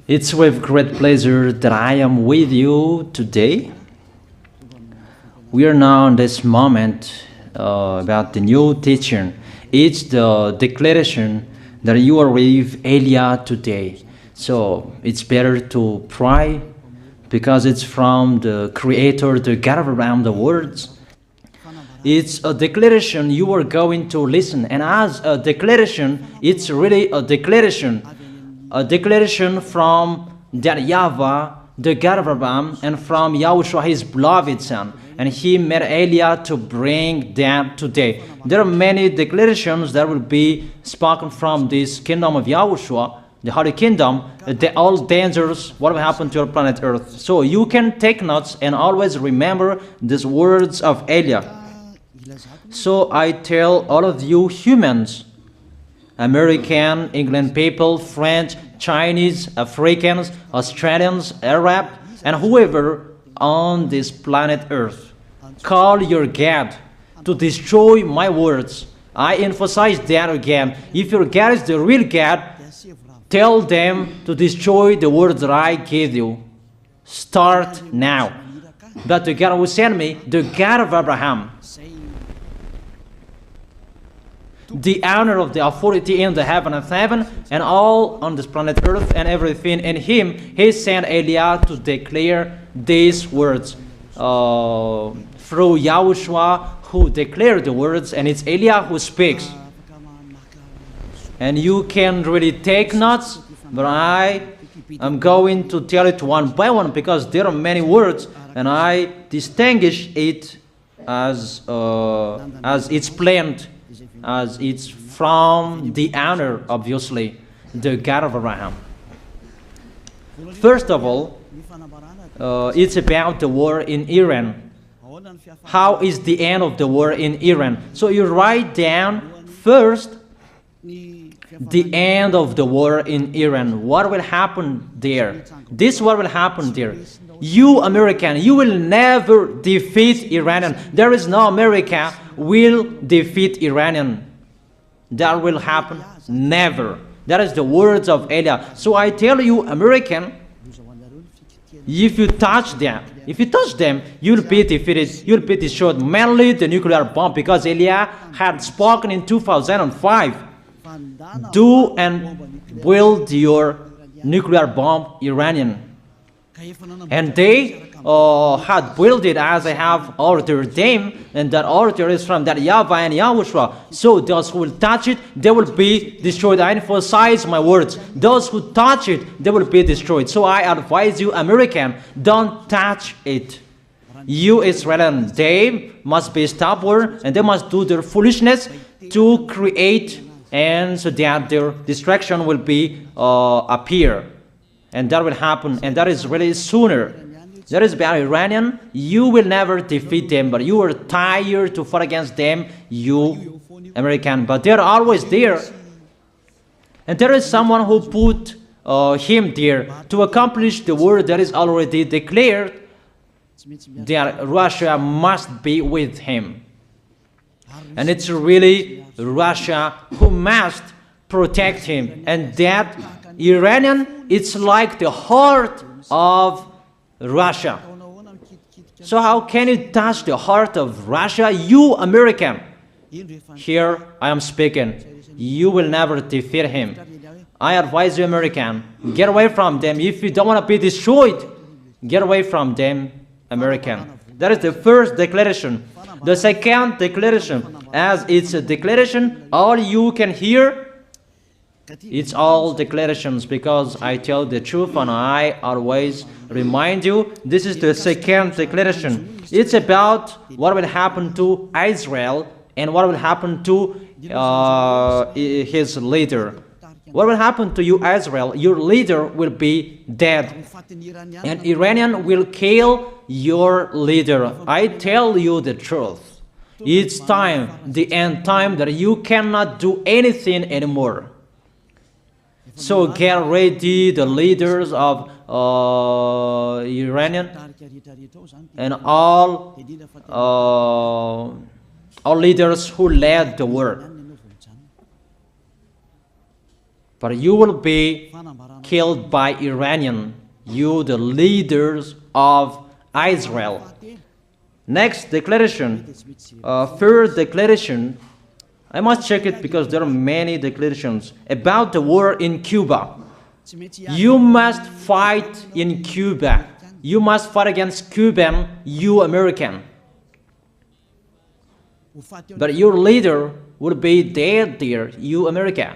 It's with great pleasure that I am with you today. We are now in this moment about the new teaching. It's the declaration that you are with Elia today. So it's better to pray because it's from the Creator, the God around the words. It's a declaration you are going to listen. And as a declaration, it's really a declaration from that YAHVAH, the God of Abraham, and from YAHOSHUAH, his beloved son. And he made Elia to bring them today. There are many declarations that will be spoken from this kingdom of YAHOSHUAH, the Holy Kingdom, all dangers, what will happen to your planet Earth. So you can take notes and always remember these words of Elia. So I tell all of you humans, American, England people, French, Chinese, Africans, Australians, Arab, and whoever on this planet Earth, call your God to destroy my words. I emphasize that again. If your God is the real God, tell them to destroy the words that I gave you. Start now. But the God who sent me, the God of Abraham, the honor of the authority in the heaven of heaven and all on this planet Earth and everything in him, he sent Elia to declare these words through YAHOSHUAH, who declared the words, and it's Elia who speaks. And you can really take notes, but I am going to tell it one by one because there are many words, and I distinguish it as it's planned, as it's from the honor, obviously, the God of Abraham. First of all, it's about the war in Iran. How is the end of the war in Iran? So you write down first the end of the war in Iran. What will happen there? This what will happen there. You American, you will never defeat Iranian. There is no America will defeat Iranian. That will happen never. That is the words of Elia. So I tell you, American, if you touch them, you'll be defeated, you'll be destroyed. Mainly the nuclear bomb, because Elia had spoken in 2005. Do and build your nuclear bomb, Iranian. And they had built it as I have ordered them, and that order is from that YAHVAH and YAHOSHUAH. So those who will touch it, they will be destroyed. I emphasize my words. Those who touch it, they will be destroyed. So I advise you, American, don't touch it. You Israelian, they must be stubborn, and they must do their foolishness to create, and so that their destruction will be appear. And that will happen, and that is really sooner. That is about Iranian. You will never defeat them, but you are tired to fight against them, you American. But they're always there. And there is someone who put him there to accomplish the word that is already declared, that Russia must be with him. And it's really Russia who must protect him. And that Iranian, it's like the heart of Russia. So how can you touch the heart of Russia? You American. Here I am speaking. You will never defeat him. I advise you, American, get away from them. If you don't want to be destroyed, get away from them, American. That is the first declaration. The second declaration, as it's a declaration, all you can hear, it's all declarations, because I tell the truth and I always remind you, this is the second declaration. It's about what will happen to Israel and what will happen to his leader. What will happen to you, Israel? Your leader will be dead, and Iranian will kill your leader. I tell you the truth. It's time, the end time, that you cannot do anything anymore. So get ready, the leaders of Iranian and all leaders who led the war. but you will be killed by Iranian, you the leaders of Israel. Next declaration, third declaration, I must check it because there are many declarations about the war in Cuba. You must fight in Cuba. You must fight against Cuban, you American. But your leader will be dead there, you America.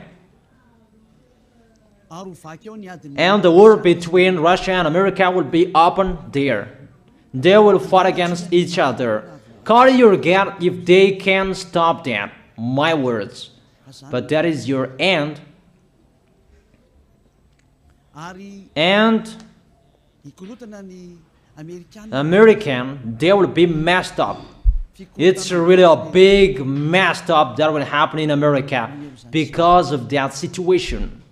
And the war between Russia and America will be open there. They will fight against each other. Call your God if they can stop that. My words. But that is your end. And American, they will be messed up. It's really a big messed up that will happen in America because of that situation.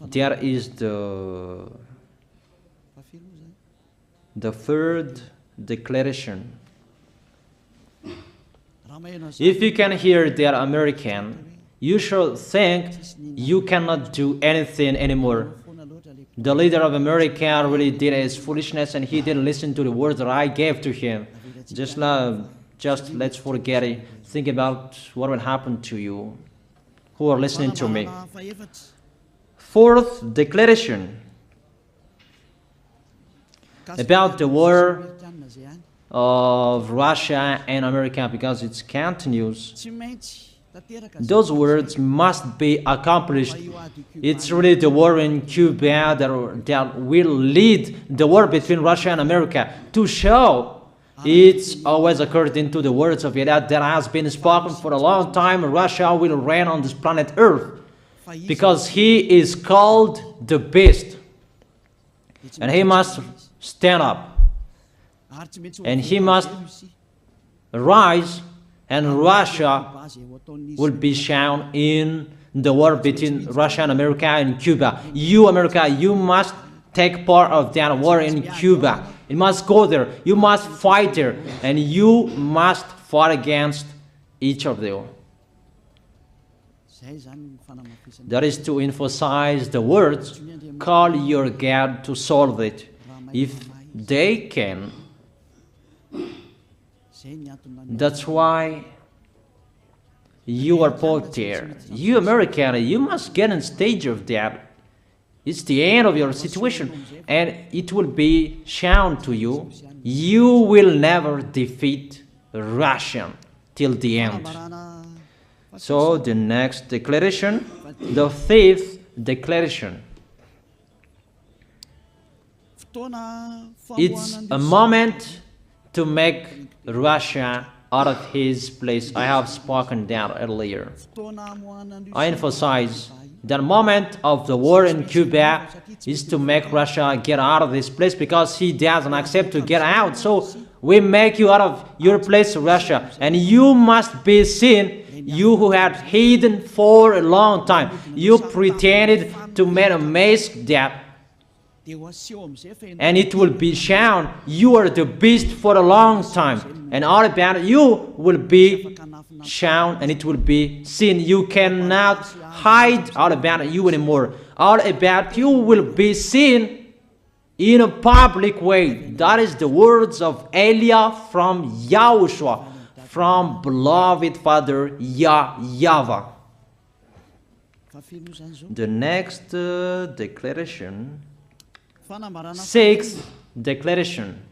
That is the third declaration. If you can hear that American, you should think you cannot do anything anymore. The leader of America really did his foolishness and he didn't listen to the words that I gave to him. Just let's forget it. Think about what will happen to you who are listening to me. Fourth declaration about the war of Russia and America, because it continues. Those words must be accomplished. It's really the war in Cuba that will lead the war between Russia and America to show it's always according to the words of YAH that has been spoken for a long time. Russia will reign on this planet Earth because he is called the beast and he must stand up and he must rise, and Russia will be shown in the war between Russia and America and Cuba. You, America, you must take part of that war in Cuba. You must go there. You must fight there. And you must fight against each of them. That is to emphasize the words, call your God to solve it. If they can, that's why you are put there. You American, you must get on stage of that. It's the end of your situation and it will be shown to you. You will never defeat Russia till the end. So the next declaration, the fifth declaration. It's a moment to make Russia out of his place. I have spoken that earlier. I emphasize the moment of the war in Cuba is to make Russia get out of this place because he doesn't accept to get out. So we make you out of your place, Russia, and you must be seen. You who had hidden for a long time, you pretended to make a mask that, and it will be shown you are the beast for a long time, and all about you will be shown and it will be seen. You cannot hide all about you anymore. All about you will be seen in a public way. That is the words of Elia from YAHOSHUAH, from beloved Father YAHVAH. The next declaration, sixth declaration.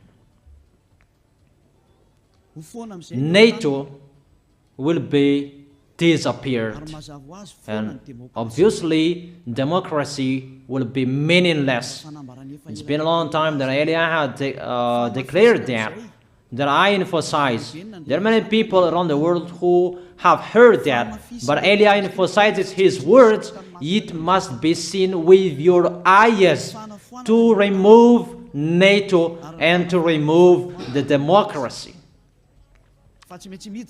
NATO will be disappeared, and obviously democracy will be meaningless. It's been a long time that Elia had declared that I emphasize. There are many people around the world who have heard that, but Elia emphasizes his words. It must be seen with your eyes to remove NATO and to remove the democracy.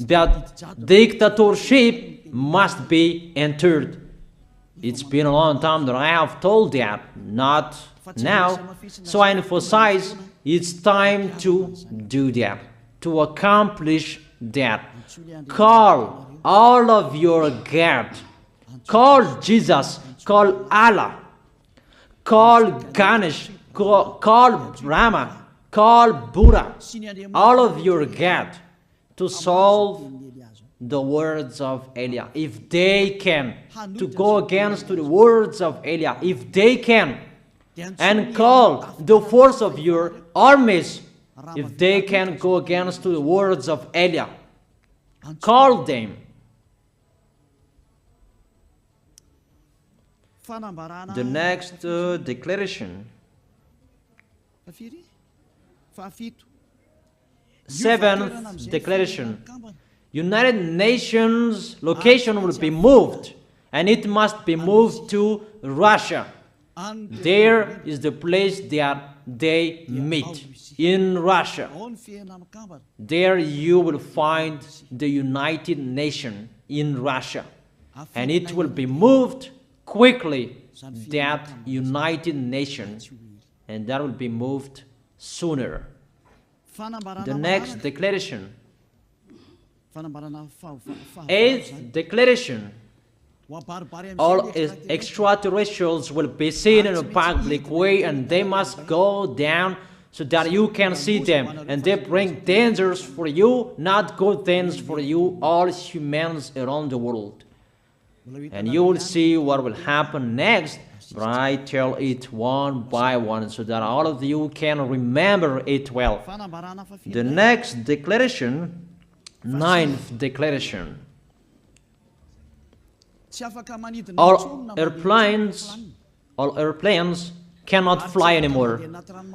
That dictatorship must be entered. It's been a long time that I have told that, not now. So I emphasize it's time to do that, to accomplish that. Call all of your God. Call Jesus. Call Allah. Call Ganesh. Call Rama. Call Buddha. All of your God to solve the words of Eliah. If they can, to go against the words of Eliah, if they can, and call the force of your armies, if they can go against the words of Eliah, call them. The next declaration. Seventh declaration. United Nations location will be moved, and it must be moved to Russia. There is the place that they meet, in Russia. There you will find the United Nations in Russia, and it will be moved quickly, that United Nations, and that will be moved sooner. The next declaration. Eighth declaration. All extraterrestrials will be seen in a public way, and they must go down so that you can see them, and they bring dangers for you, not good things for you, all humans around the world. And you will see what will happen next, but I tell it one by one so that all of you can remember it well. The next declaration, ninth declaration. All airplanes cannot fly anymore,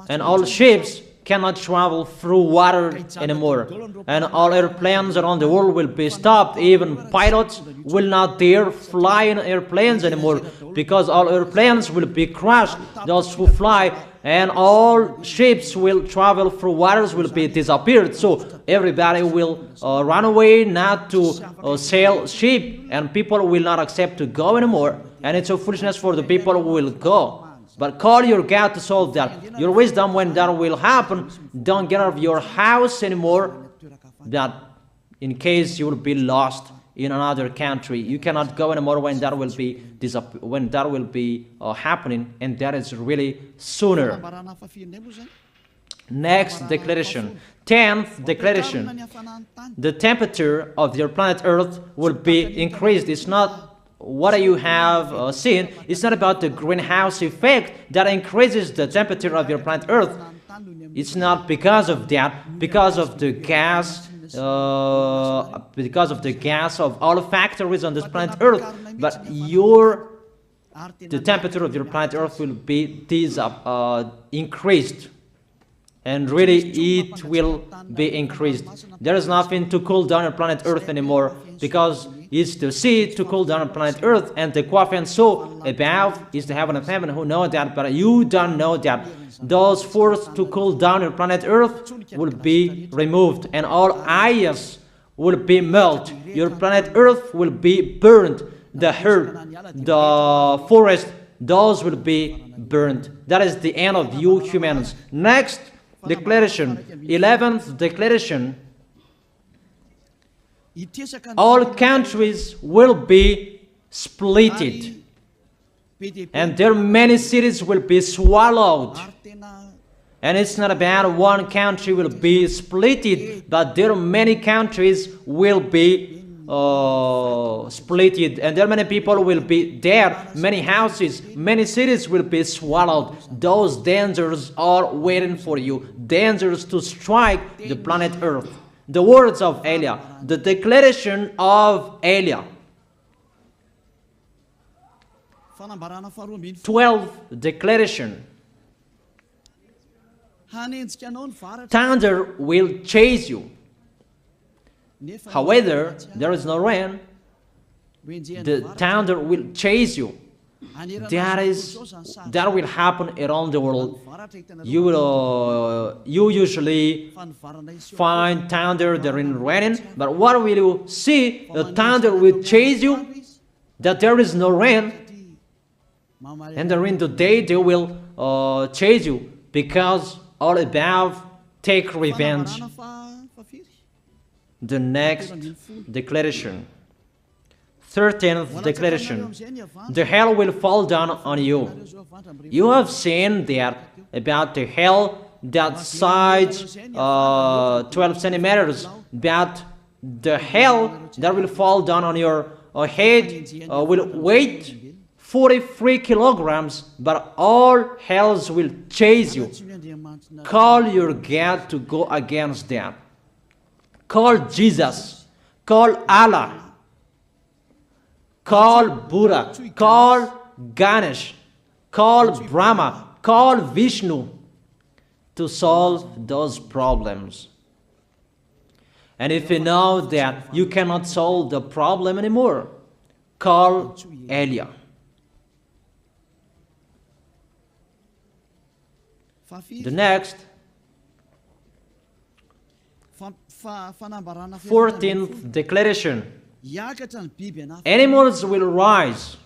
and all ships cannot travel through water anymore, and all airplanes around the world will be stopped. Even pilots will not dare fly in airplanes anymore, because all airplanes will be crashed, those who fly, and all ships will travel through waters will be disappeared. So everybody will run away not to sail ship, and people will not accept to go anymore, and it's a foolishness for the people who will go. But call your God to solve that. Your wisdom when that will happen. Don't get out of your house anymore, that in case you will be lost in another country. You cannot go anymore when that will be happening, and that is really sooner. Next declaration, 10th declaration. The temperature of your planet Earth will be increased. It's not what you have seen. It's not about the greenhouse effect that increases the temperature of your planet Earth. It's not because of that, because of the gas, of all factories on this planet Earth. But the temperature of your planet Earth will be increased, and really it will be increased. There is nothing to cool down your planet Earth anymore, because it's the sea to cool down planet Earth, and the Quaf and so above is the heaven of heaven, who know that, but you don't know that. Those forces to cool down your planet Earth will be removed, and all ice will be melted. Your planet Earth will be burned. The earth, the forest, those will be burned. That is the end of you humans. Next declaration, 11th declaration. All countries will be splitted, and their many cities will be swallowed. And it's not about one country will be splitted, but there are many countries will be splitted, and there many people will be dead, many houses, many cities will be swallowed. Those dangers are waiting for you, dangers to strike the planet Earth. The words of Eliah, the declaration of Eliah. 12th declaration. Thunder will chase you. However, there is no rain. The thunder will chase you. That will happen around the world. You usually find thunder during raining, but what will you see? The thunder will chase you, that there is no rain, and during the day they will chase you, because all above take revenge. The next declaration. 13th declaration. The hell will fall down on you. You have seen that about the hell that size 12 centimeters, that the hell that will fall down on your head will weight 43 kilograms, but all hells will chase you. Call your God to go against that. Call Jesus. Call Allah. Call Buddha. Call Ganesh. Call Brahma. Call Vishnu to solve those problems. And if you know that you cannot solve the problem anymore, call Elia. The next, 14th declaration. Animals will rise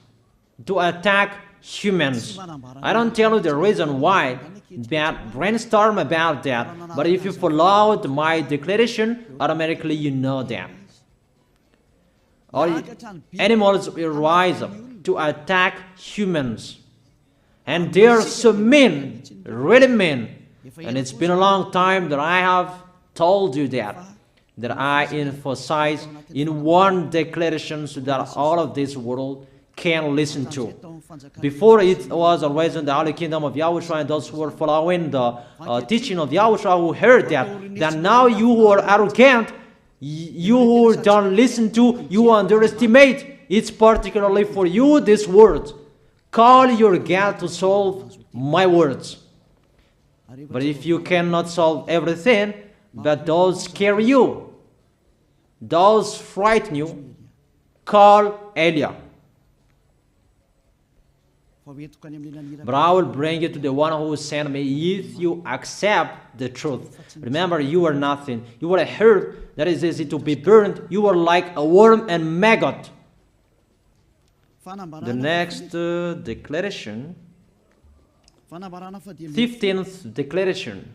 to attack humans. I don't tell you the reason why, but brainstorm about that. But if you followed my declaration, automatically you know that. All animals will rise up to attack humans. And they are so mean, really mean. And it's been a long time that I have told you that I emphasize in one declaration so that all of this world can listen to. Before it was always in the Holy Kingdom of YAHOSHUAH, and those who were following the teaching of YAHOSHUAH who heard that now you who are arrogant, you who don't listen to, you underestimate. It's particularly for you, this word. Call your God to solve my words. But if you cannot solve everything, but those scare you, those frighten you, call Elia. But I will bring you to the one who sent me if you accept the truth. Remember, you are nothing. You are a herb that is easy to be burned. You are like a worm and maggot. The next declaration, 15th declaration.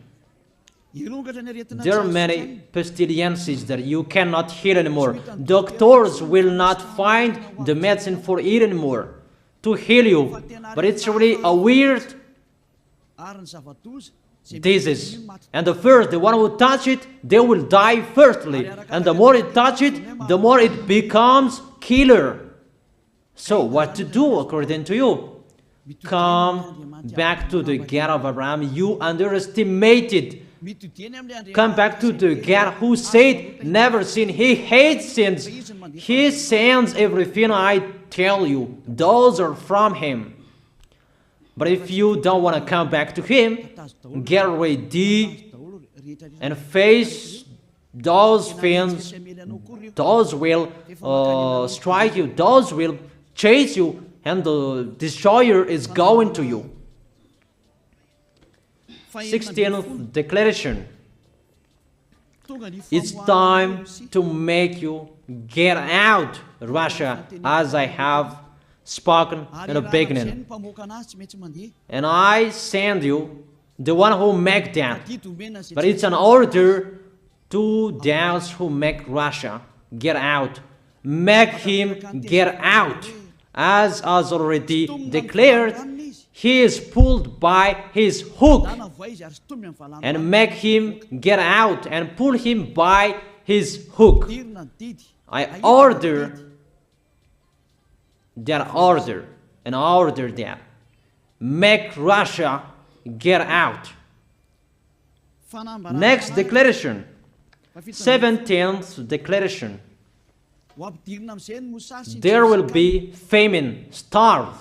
There are many pestilences that you cannot heal anymore. Doctors will not find the medicine for it anymore to heal you. But it's really a weird disease. And the one who touch it, they will die firstly. And the more it touch it, the more it becomes killer. So what to do according to you? Come back to the God of Abraham. You underestimated. Come back to the God who said, never sin. He hates sins. He sends everything I tell you. Those are from Him. But if you don't want to come back to Him, get ready and face those things. Those will strike you. Those will chase you, and the destroyer is going to you. 16th declaration. It's time to make you get out Russia, as I have spoken in the beginning. And I send you the one who make that. But it's an order to those who make Russia get out. Make him get out. As already declared, he is pulled by his hook, and make him get out and pull him by his hook. I order that order, and order that. Make Russia get out. Next declaration, 17th declaration. There will be famine, starve.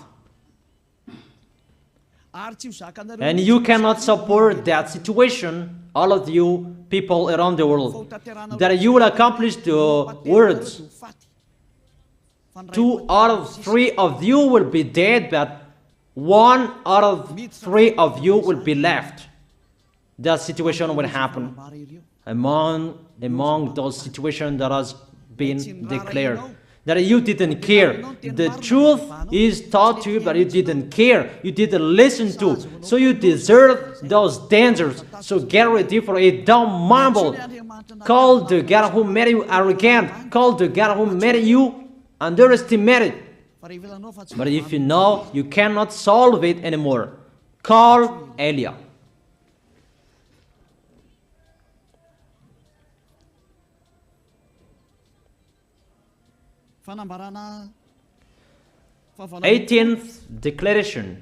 And you cannot support that situation, all of you people around the world, that you will accomplish the words. 2 out of 3 of you will be dead, but 1 out of 3 of you will be left. That situation will happen among those situations that has been declared. that you didn't care. The truth is taught to you, but you didn't care. You didn't listen to. So you deserve those dangers. So get ready for it. Don't mumble. Call the God who made you arrogant. Call the God who made you underestimated. But if you know you cannot solve it anymore, call Eliah. Eighteenth declaration.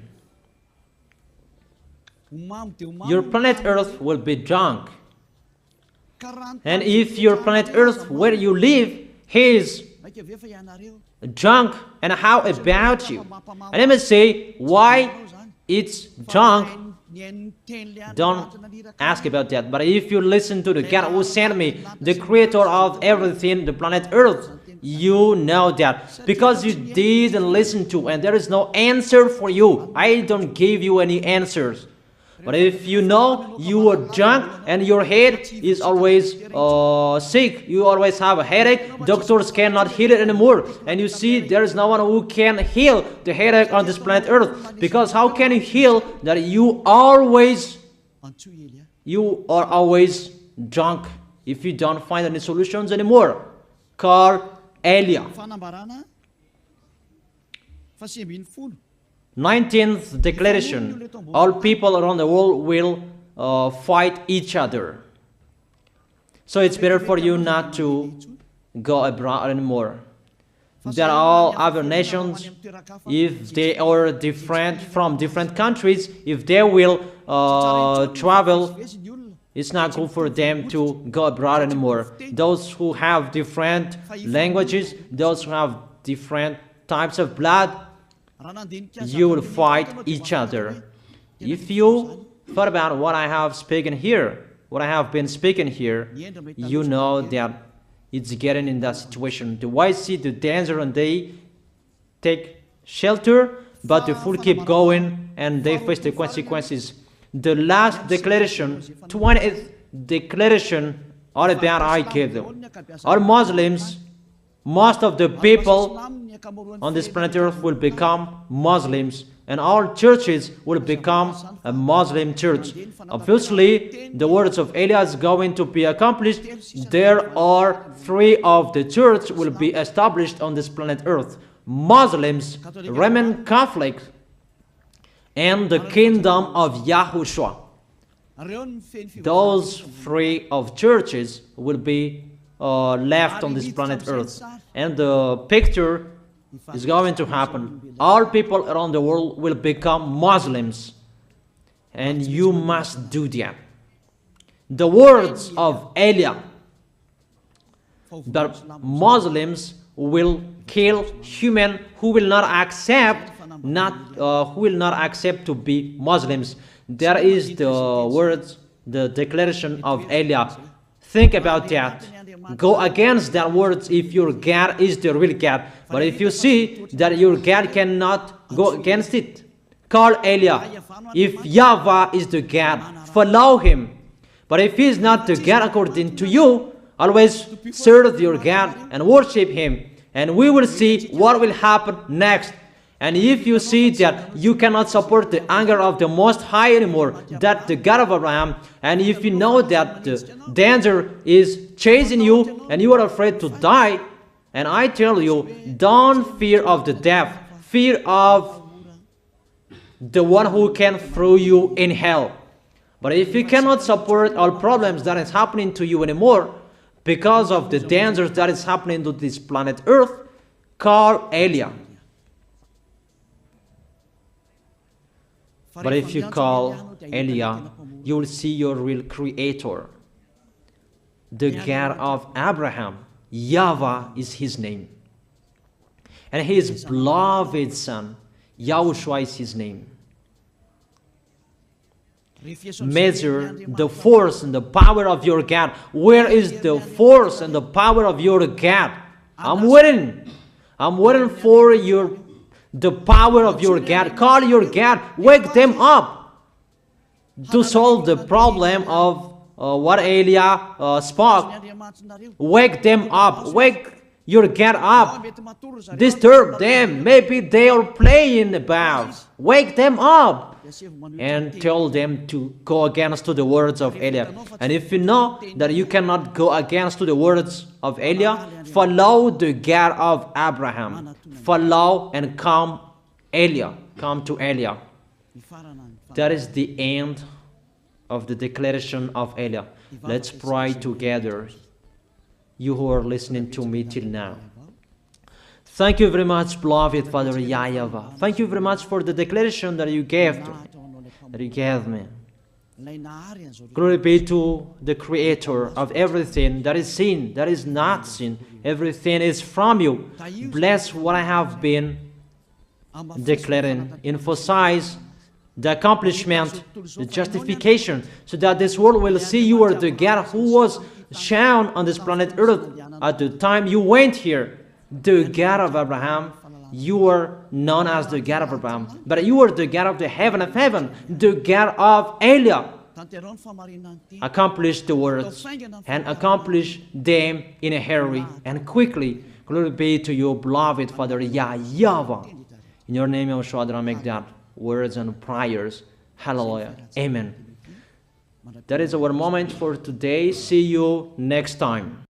Your planet Earth will be drunk. And if your planet Earth where you live is drunk, and how about you? And let me say why it's drunk. Don't ask about that. But if you listen to the God who sent me, the creator of everything, the planet Earth, you know that. Because you didn't listen to, and there is no answer for you. I don't give you any answers. But if you know you are drunk and your head is always sick, you always have a headache, doctors cannot heal it anymore. And you see there is no one who can heal the headache on this planet Earth. Because how can you heal that you are always drunk if you don't find any solutions anymore? Call Eliah. 19th declaration. All people around the world will fight each other. So it's better for you not to go abroad anymore. There are all other nations, if they are different from different countries, if they will travel, it's not good for them to go abroad anymore. Those who have different languages, those who have different types of blood, you will fight each other. If you thought about what I have spoken here, what I have been speaking here, you know that it's getting in that situation. The wise see the danger and they take shelter, but the fool keep going and they face the consequences. The last declaration, 20th declaration, all about I gave them. All Muslims, most of the people on this planet Earth will become Muslims, and all churches will become a Muslim church. Obviously, the words of Eliah is going to be accomplished. There are 3 of the church will be established on this planet Earth: Muslims, Roman Catholics, and the kingdom of YAHOSHUAH. Those 3 of churches will be left on this planet Earth, and the picture is going to happen. All people around the world will become Muslims, and you must do that. The words of Eliah, that Muslims will kill human who will not accept to be Muslims. That is the words, the declaration of Eliah. Think about that. Go against that words if your God is the real God. But if you see that your God cannot go against it, call Eliah. If YAHVAH is the God, follow him. But if he is not the God according to you, always serve your God and worship him. And we will see what will happen next. And if you see that you cannot support the anger of the Most High anymore, that the God of Abraham, and if you know that the danger is chasing you and you are afraid to die, and I tell you, don't fear of the death, fear of the one who can throw you in hell. But if you cannot support all problems that is happening to you anymore, because of the dangers that is happening to this planet Earth, call Eliah. But if you call Eliah, you will see your real creator, the God of Abraham. YAHVAH is his name. And his beloved son, YAHOSHUAH is his name. Measure the force and the power of your God. Where is the force and the power of your God? I'm waiting. I'm waiting for the power of your God. Call your God. Wake them up to solve the problem of what Eliah spoke. Wake them up. Wake You get up, disturb them. Maybe they are playing about. Wake them up and tell them to go against to the words of Eliah. And if you know that you cannot go against to the words of Eliah, follow the God of Abraham. Follow and come Eliah. Come to Eliah. That is the end of the declaration of Eliah. Let's pray together. You who are listening to me till now. Thank you very much, beloved Father YAHVAH. Thank you very much for the declaration that you gave to me, that you gave me. Glory be to the Creator of everything that is seen, that is not seen. Everything is from you. Bless what I have been declaring. Emphasize the accomplishment, the justification, so that this world will see you are the God who was shown on this planet Earth at the time you went here. The God of Abraham. You are known as the God of Abraham, but you are the God of the heaven of heaven, the God of Eliah. Accomplish the words and accomplish them in a hurry and quickly. Glory be to you, beloved Father YAHVAH. In your name, YAHOSHUAH, I make that words and prayers. Hallelujah. Amen. That is our moment for today. See you next time.